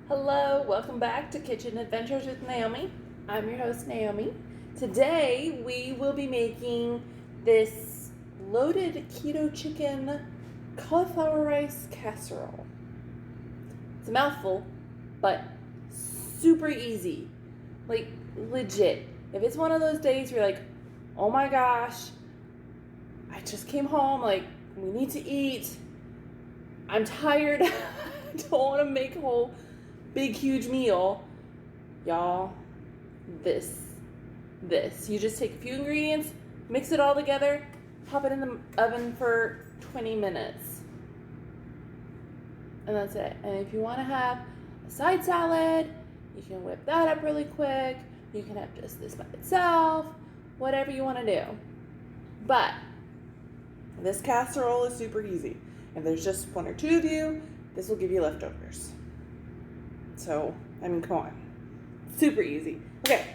Hello, welcome back to Kitchen Adventures with Naomi. I'm your host, Naomi. Today we will be making this loaded keto chicken cauliflower rice casserole. It's a mouthful, but super easy. Like, legit. If it's one of those days where you're like, oh my gosh, I just came home, like, we need to eat. I'm tired. I don't want to make a whole big huge meal, y'all. This you just take a few ingredients, mix it all together, pop it in the oven for 20 minutes, and that's it. And if you want to have a side salad, you can whip that up really quick. You can have just this by itself, whatever you want to do. But this casserole is super easy. If there's just one or two of you, this will give you leftovers. So, I mean, come on. Super easy. Okay.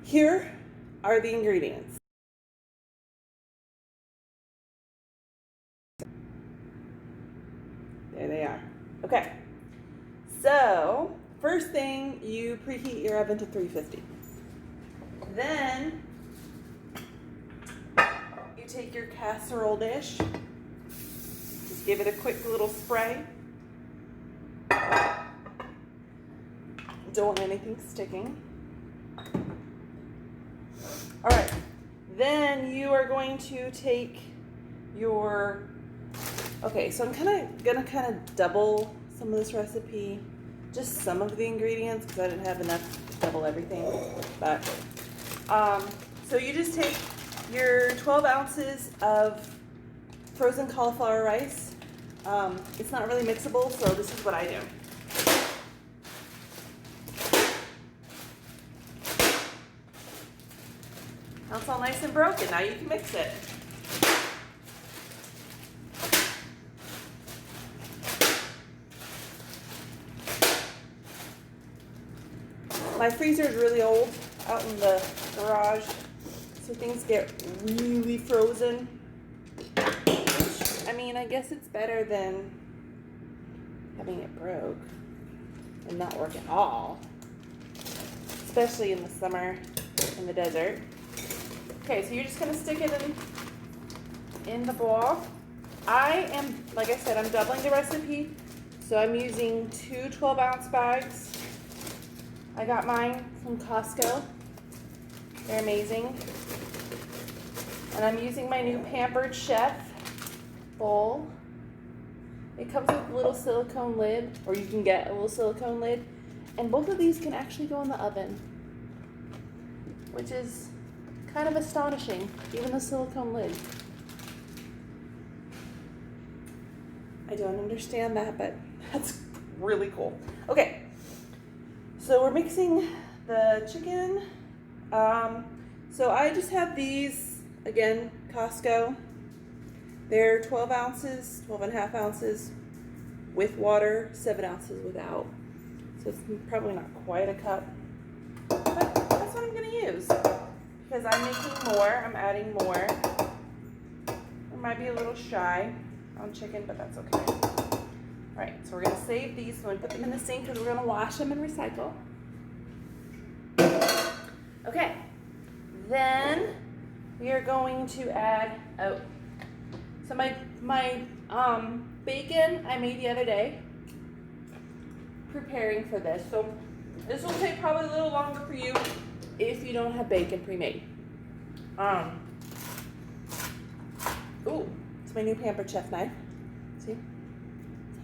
Here are the ingredients. There they are. Okay. So, first thing, you preheat your oven to 350. Then, you take your casserole dish. Just give it a quick little spray. Don't want anything sticking. All right, then you are going to take your, okay, so I'm gonna double some of this recipe, just some of the ingredients, because I didn't have enough to double everything, but, so you just take your 12 ounces of frozen cauliflower rice. It's not really mixable, so this is what I do. Now it's all nice and broken. Now you can mix it. My freezer is really old out in the garage, so things get really frozen. Which, I mean, I guess it's better than having it broke and not work at all, especially in the summer in the desert. Okay, so you're just gonna stick it in the bowl. I am, like I said, I'm doubling the recipe, so I'm using two 12-ounce bags. I got mine from Costco. They're amazing. And I'm using my new Pampered Chef bowl. It comes with a little silicone lid, or you can get a little silicone lid. And both of these can actually go in the oven, which is kind of astonishing, even the silicone lid. I don't understand that, but that's really cool. Okay, so we're mixing the chicken. So I just have these, again, Costco. They're 12 ounces, 12 and a half ounces with water, 7 ounces without. So it's probably not quite a cup, but that's what I'm gonna use. Because I'm making more, I'm adding more. I might be a little shy on chicken, but that's okay. All right, so we're gonna save these. So I'm gonna put them in the sink because we're gonna wash them and recycle. Okay, then we are going to add, so my bacon I made the other day, preparing for this. So this will take probably a little longer for you if you don't have bacon pre-made. Ooh, it's my new Pampered Chef knife. See?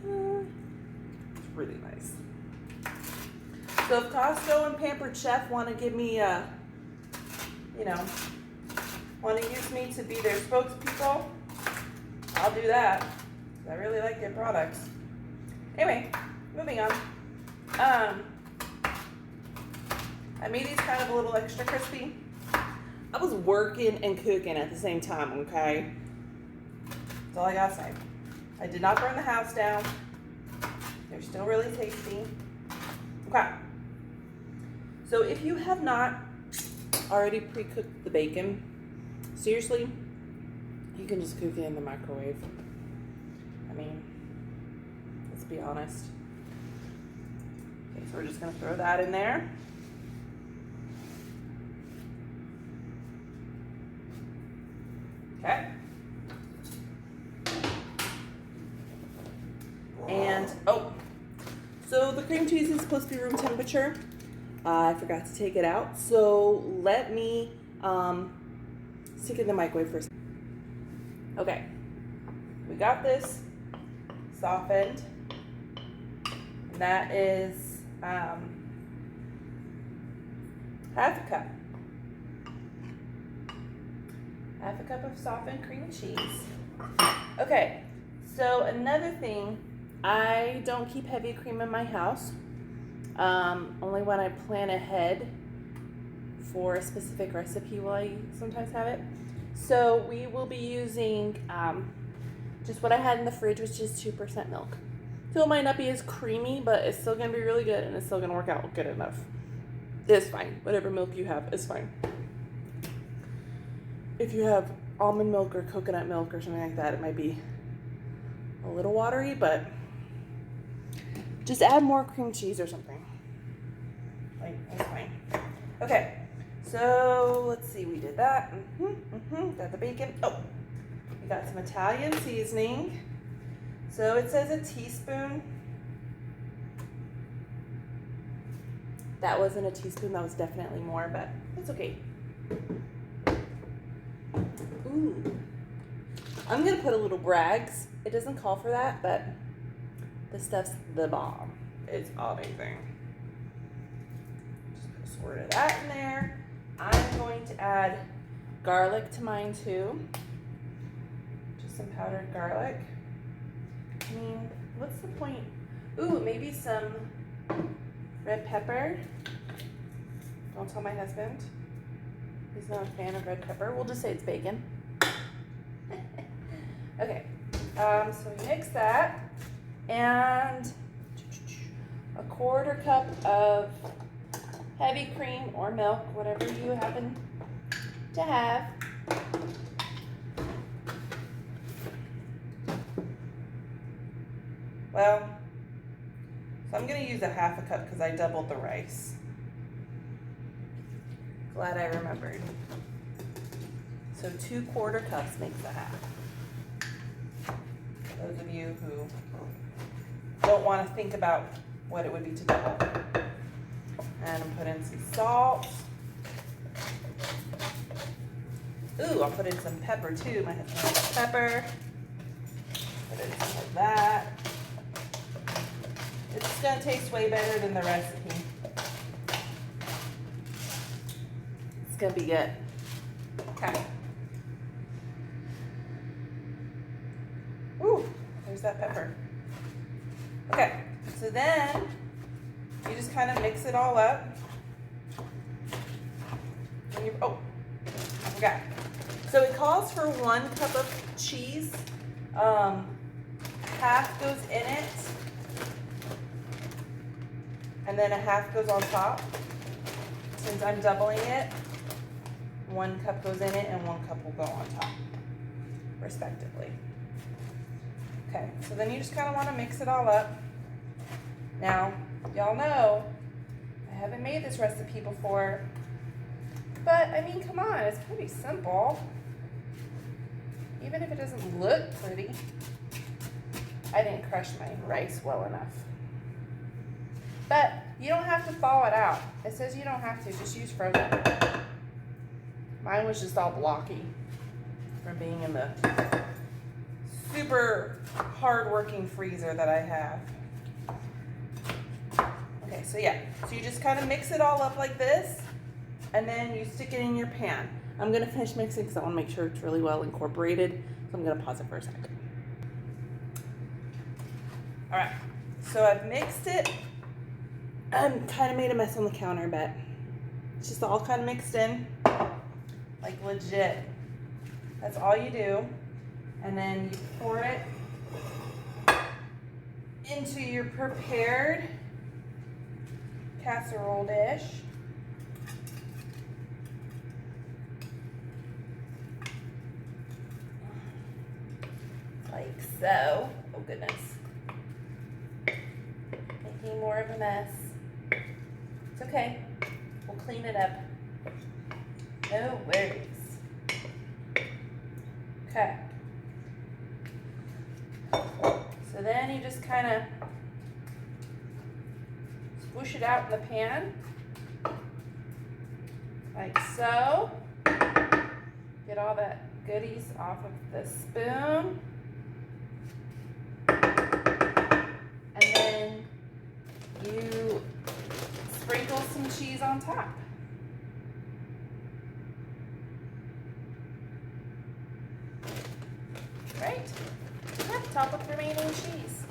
It's really nice. So if Costco and Pampered Chef want to give me want to use me to be their spokespeople, I'll do that. I really like their products. Anyway, moving on. I made these kind of a little extra crispy. I was working and cooking at the same time, okay? That's all I gotta say. I did not burn the house down. They're still really tasty. Okay. So if you have not already pre-cooked the bacon, seriously, you can just cook it in the microwave. I mean, let's be honest. So we're just gonna throw that in there. Okay. And, oh, so the cream cheese is supposed to be room temperature. I forgot to take it out. So let me stick it in the microwave first. Okay, we got this softened. And that is half a cup. Half a cup of softened cream cheese. Okay, so another thing, I don't keep heavy cream in my house. Only when I plan ahead for a specific recipe will I sometimes have it. So we will be using just what I had in the fridge, which is 2% milk. So it might not be as creamy, but it's still gonna be really good and it's still gonna work out good enough. It's fine. Whatever milk you have is fine. If you have almond milk or coconut milk or something like that, it might be a little watery, but just add more cream cheese or something. Like, that's fine. Okay, so let's see, we did that. Got the bacon. Oh, we got some Italian seasoning. So it says a teaspoon. That wasn't a teaspoon, that was definitely more, but it's okay. Ooh. I'm gonna put a little Bragg's. It doesn't call for that, but this stuff's the bomb. It's amazing. Just put a squirt of that in there. I'm going to add garlic to mine too. Just some powdered garlic. I mean, what's the point? Ooh, maybe some red pepper. Don't tell my husband. He's not a fan of red pepper. We'll just say it's bacon. Okay, so we mix that, and a 1/4 cup of heavy cream or milk, whatever you happen to have. Well, so I'm gonna use a 1/2 cup because I doubled the rice. Glad I remembered. So 2/4 cups makes a 1/2. Those of you who don't want to think about what it would be to double. And I'm putting some salt. Ooh, I'll put in some pepper too. My husband likes pepper. Put in some of that. It's gonna taste way better than the recipe. It's gonna be good. Okay. Ooh, there's that pepper. Okay, so then you just kind of mix it all up. And oh, I forgot. So it calls for 1 cup of cheese. Half goes in it, and then a 1/2 goes on top. Since I'm doubling it, 1 cup goes in it and 1 cup will go on top, respectively. Okay, so then you just kind of want to mix it all up. Now, y'all know, I haven't made this recipe before, but I mean, come on, it's pretty simple. Even if it doesn't look pretty. I didn't crush my rice well enough. But you don't have to thaw it out. It says you don't have to, just use frozen. Mine was just all blocky from being in the super hard-working freezer that I have. Okay, so yeah, so you just kind of mix it all up like this, and then you stick it in your pan. I'm gonna finish mixing because I want to make sure it's really well incorporated, so I'm gonna pause it for a second. All right, so I've mixed it. I'm kind of made a mess on the counter, but it's just all kind of mixed in, like legit. That's all you do. And then you pour it into your prepared casserole dish. Like so. Oh goodness. Making more of a mess. It's okay. We'll clean it up. No worries. Okay. So then you just kind of swoosh it out in the pan. Like so. Get all that goodies off of the spoon. And then you sprinkle some cheese on top. Right? Yeah, top with remaining cheese.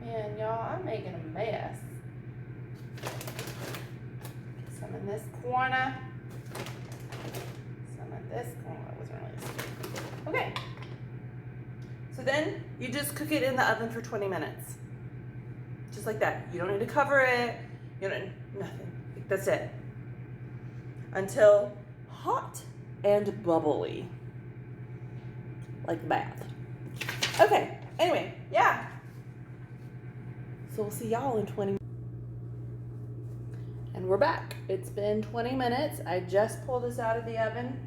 Man, y'all, I'm making a mess. Some in this corner. Some in this corner. That wasn't really. Okay. So then you just cook it in the oven for 20 minutes. Just like that. You don't need to cover it. You don't, nothing. That's it. Until hot and bubbly. Like that. Okay. Anyway, yeah. So we'll see y'all in 20 minutes. And we're back. It's been 20 minutes. I just pulled this out of the oven.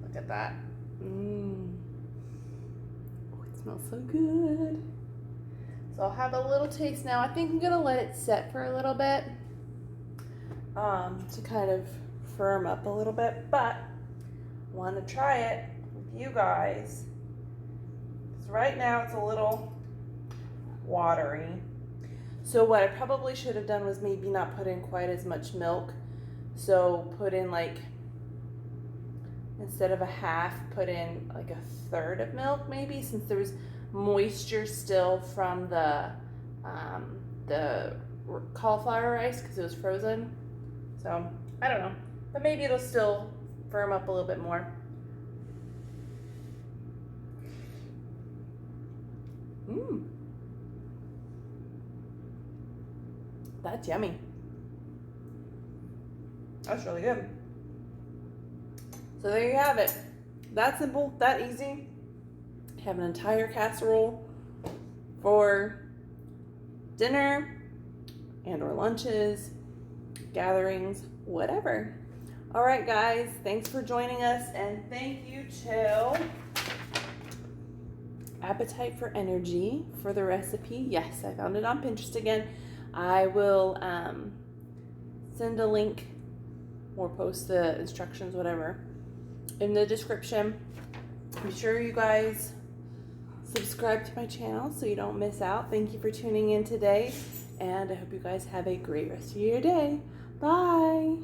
Look at that. Oh, it smells so good. So I'll have a little taste now. I think I'm going to let it set for a little bit to kind of firm up a little bit. But I want to try it with you guys. Because right now it's a little watery. So what I probably should have done was maybe not put in quite as much milk. So put in like, instead of a half, put in like a third of milk maybe, since there was moisture still from the cauliflower rice because it was frozen. So I don't know, but maybe it'll still firm up a little bit more. That's yummy. That's really good. So there you have it. That simple, that easy. Have an entire casserole for dinner and or lunches, gatherings, whatever. All right, guys, thanks for joining us, and thank you to Appetite for Energy for the recipe. Yes, I found it on Pinterest again. I will send a link or post the instructions, whatever, in the description. Be sure you guys subscribe to my channel so you don't miss out. Thank you for tuning in today, and I hope you guys have a great rest of your day. Bye.